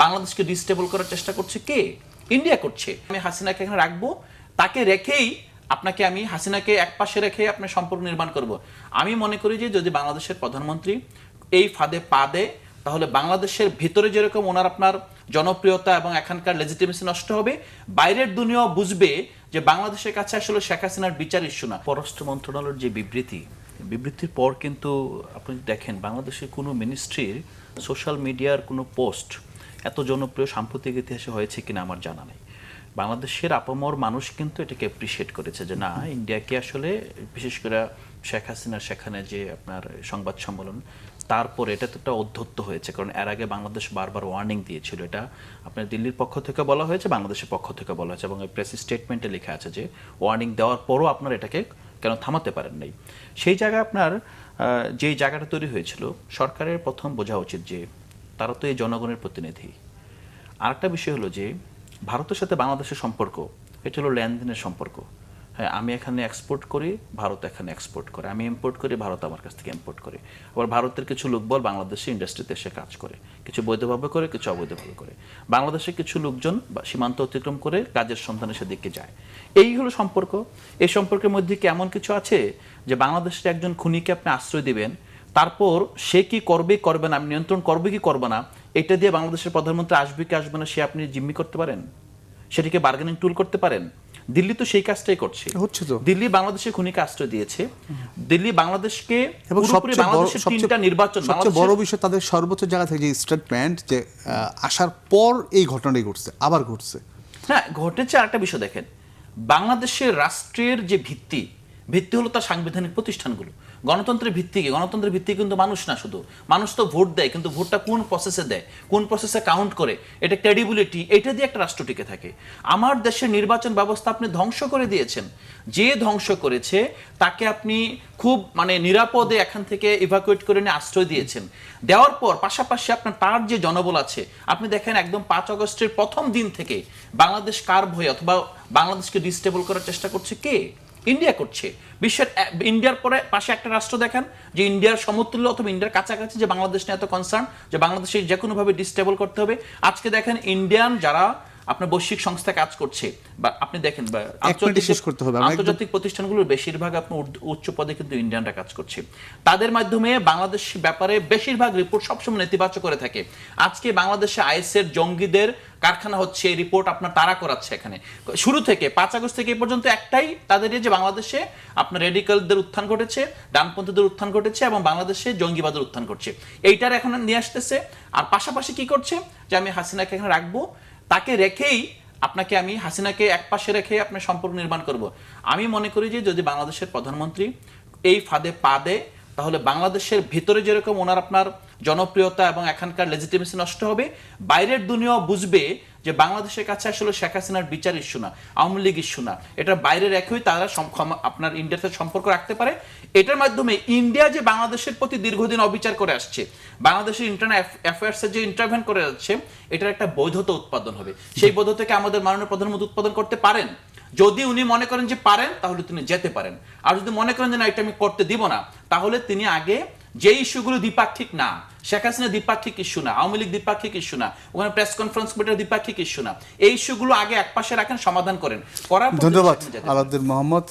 বাংলাদেশকে ডিস্টেবল করার চেষ্টা করছে কে? ইন্ডিয়া করছে। আমি হাসিনাকে এখানে রাখবো, তাকে রেখেই আপনাকে আমি হাসিনাকে একপাশে রেখে আপনার সম্পর্ক নির্মাণ করব। আমি মনে করি যে যদি বাংলাদেশের প্রধানমন্ত্রী এই ফাঁদে পা দেয় তাহলে বাংলাদেশের ভিতরে যেরকম ওনার আপনার জনপ্রিয়তা এবং এখানকার লেজিটিমেসি নষ্ট হবে, বাইরের দুনিয়া বুঝবে যে বাংলাদেশের কাছে আসলে শেখ হাসিনার বিচার ইস্যু না। পররাষ্ট্র মন্ত্রণালয়ের যে বিবৃতির পর কিন্তু আপনি দেখেন বাংলাদেশের কোনো মিনিস্ট্রির সোশ্যাল মিডিয়ার কোনো পোস্ট এত জনপ্রিয় সাম্প্রতিক ইতিহাসে হয়েছে কিনা আমার জানা নেই। বাংলাদেশের আপামর মানুষ কিন্তু এটাকে অ্যাপ্রিসিয়েট করেছে যে না, ইন্ডিয়াকে আসলে বিশেষ করে শেখ হাসিনার সেখানে যে আপনার সংবাদ সম্মেলন, তারপর এটা তো একটা অধ্যত্ত হয়েছে, কারণ এর আগে বাংলাদেশ বারবার ওয়ার্নিং দিয়েছিল। এটা আপনার দিল্লির পক্ষ থেকে বলা হয়েছে, বাংলাদেশের পক্ষ থেকে বলা হয়েছে এবং প্রেস স্টেটমেন্টে লেখা আছে যে ওয়ার্নিং দেওয়ার পরও আপনার এটাকে কেন থামাতে পারেন নাই। সেই জায়গায় আপনার যেই জায়গাটা তৈরি হয়েছিল, সরকারের প্রথম বোঝা উচিত যে তারা তো এই জনগণের প্রতিনিধি। আরেকটা বিষয় হলো যে ভারতের সাথে বাংলাদেশের সম্পর্ক, এটা হলো লেনদেনের সম্পর্ক। হ্যাঁ, আমি এখানে এক্সপোর্ট করি, ভারত এখানে এক্সপোর্ট করে, আমি ইম্পোর্ট করি, ভারত আমার কাছ থেকে ইম্পোর্ট করে। আবার ভারতের কিছু লোকবল বাংলাদেশে ইন্ডাস্ট্রিতে এসে কাজ করে, কিছু বৈধভাবে করে, কিছু অবৈধভাবে করে। বাংলাদেশের কিছু লোকজন সীমান্ত অতিক্রম করে কাজের সন্ধানে সেদিকে যায়। এই হলো সম্পর্ক। এই সম্পর্কের মধ্যে কি এমন কিছু আছে যে বাংলাদেশের একজন খুনিকে আপনি আশ্রয় দিবেন, তারপর সে কি করবে করবে না, নিয়ন্ত্রণ করবে কি করবে না, এটা দিয়ে বাংলাদেশের প্রধানমন্ত্রী আসবে কি আসবে না সে আপনি জিম্মি করতে পারেন? সেটিকে বার্গেনিং টুল করতে পারেন? দিল্লি তো সেই কাজটাই করছে। দিল্লি বাংলাদেশের খুনিকে আশ্রয় দিয়েছে, দিল্লি বাংলাদেশকে এবং তিনটা নির্বাচন, সবচেয়ে বড় বিষয় তাদের সর্বোচ্চ জায়গা থেকে যে স্টেটমেন্ট যে আসার পর এই ঘটনাটি ঘটছে, আবার ঘটছে। হ্যাঁ, ঘটেছে। আরেকটা বিষয় দেখেন, বাংলাদেশের রাষ্ট্রের যে ভিত্তি হলো তার সাংবিধানিক প্রতিষ্ঠানগুলো। গণতন্ত্রের ভিত্তি কি? গণতন্ত্রের ভিত্তি কিন্তু মানুষ না, শুধু মানুষ তো ভোট দেয়, কিন্তু ভোটটা কোন প্রসেসে দেয়, কোন প্রসেসে কাউন্ট করে, এটা ক্রেডিবিলিটি, এটা দিয়ে একটা রাষ্ট্র টিকে থাকে। আমার দেশের নির্বাচন ব্যবস্থা আপনি ধ্বংস করে দিয়েছেন। যে ধ্বংস করেছে তাকে আপনি খুব নিরাপদে এখান থেকে ইভাকুয়েট করে নিয়ে আশ্রয় দিয়েছেন। দেওয়ার পর পাশাপাশি আপনার তার যে জনবল আছে, আপনি দেখেন একদম 5 আগস্টের প্রথম দিন থেকে বাংলাদেশ কার ভয়ে অথবা বাংলাদেশকে ডিস্টেবল করার চেষ্টা করছে কে? ইন্ডিয়া করছে। বিশ্বের ইন্ডিয়ার পরে পাশে একটা রাষ্ট্র দেখান যে ইন্ডিয়ার সমতুল্য অথবা ইন্ডিয়ার কাছাকাছি, যে বাংলাদেশ নিয়ে এত কনসার্ন যে বাংলাদেশে যে কোনোভাবে ডিস্টেবল করতে হবে। আজকে দেখেন ইন্ডিয়ান যারা আপনার বৈশ্বিক সংস্থা কাজ করছে, বা আপনি দেখেন আন্তর্জাতিক প্রতিষ্ঠানগুলোর বেশিরভাগ আপনার উচ্চ পদে কিন্তু ইন্ডিয়ানরা কাজ করছে। তাদের মাধ্যমে বাংলাদেশ ব্যাপারে বেশিরভাগ রিপোর্ট সবসময় নেতিবাচক করে থাকে। আজকে বাংলাদেশে আইএসের জঙ্গিদের কারখানা হচ্ছে, এই রিপোর্ট আপনার তারা করাচ্ছে। এখানে শুরু থেকে 5 আগস্ট থেকে এই পর্যন্ত একটাই তাদের, যে বাংলাদেশে আপনার রেডিক্যালদের উত্থান ঘটেছে, ডানপন্থীদের উত্থান ঘটেছে এবং বাংলাদেশে জঙ্গিবাদের উত্থান ঘটছে, এইটার এখন নিয়ে আসতেছে। আর পাশাপাশি কি করছে যে আমি হাসিনাকে এখানে রাখবো, তাকে রেখেই আপনাকে আমি হাসিনাকে একপাশে রেখে আপনার সম্পর্ক নির্মাণ করব। আমি মনে করি যে যদি বাংলাদেশের প্রধানমন্ত্রী এই ফাঁদে পা দেয় তাহলে বাংলাদেশের ভিতরে যেরকম ওনার আপনার জনপ্রিয়তা এবং এখানকার লেজিটিমেসি নষ্ট হবে, বাইরের দুনিয়া বুঝবে যে বাংলাদেশের কাছে আসলে শেখ হাসিনার বিচার ইস্যু না, আওয়ামী লীগ ইস্যু না, এটা বাইরে রেখেই তারা আপনার ইন্ডিয়ার সাথে সম্পর্ক রাখতে পারে। এটার মাধ্যমে ইন্ডিয়া যে বাংলাদেশের প্রতি দীর্ঘদিন অবিচার করে আসছে, বাংলাদেশের ইন্টারনাল অ্যাফেয়ার্সে যে ইন্টারভেন করে যাচ্ছে, এটার একটা বৈধতা উৎপাদন হবে। সেই বৈধতাকে আমাদের মাননীয় প্রধানমন্ত্রী উৎপাদন করতে পারেন। যদি উনি মনে করেন যে পারেন তাহলে তিনি যেতে পারেন, আর যদি মনে করেন যে না, এটা আমি করতে দিব না, তাহলে তিনি আগে যে ইস্যুগুলো দ্বিপাক্ষিক না, শেখ হাসিনা দ্বিপাক্ষিক ইস্যু না, আওয়ামী লীগ দ্বিপাক্ষিক ইস্যু না, ওখানে প্রেস কনফারেন্স কমিটির দ্বিপাক্ষিক ইস্যু না, এই ইস্যুগুলো আগে একপাশে রাখেন, সমাধান করেন। ধন্যবাদ আলাউদ্দিন মোহাম্মদ।